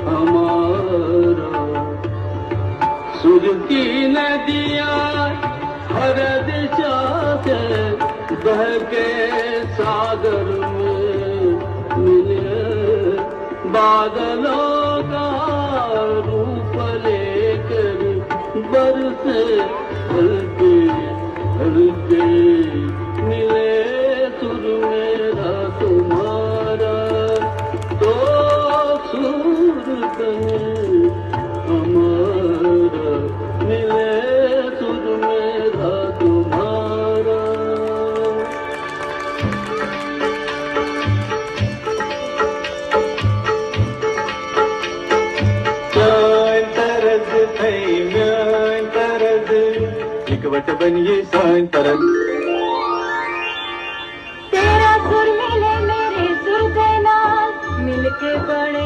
हमारा सुर की नदियाँ हर दिशा से बह के सागर में मिले, बादलों का रूप लेकर बरसे हल्के हल्के, मिले सुर मेरा तुम्हारा तो सुर बने हमारा, मिले सुर मेरा तुम्हारा। सान तरद थई म्यान तरद, इकवट बनिए सान तरद। तेरा सुर मिले मेरे सुर के नाल, मिलके बड़े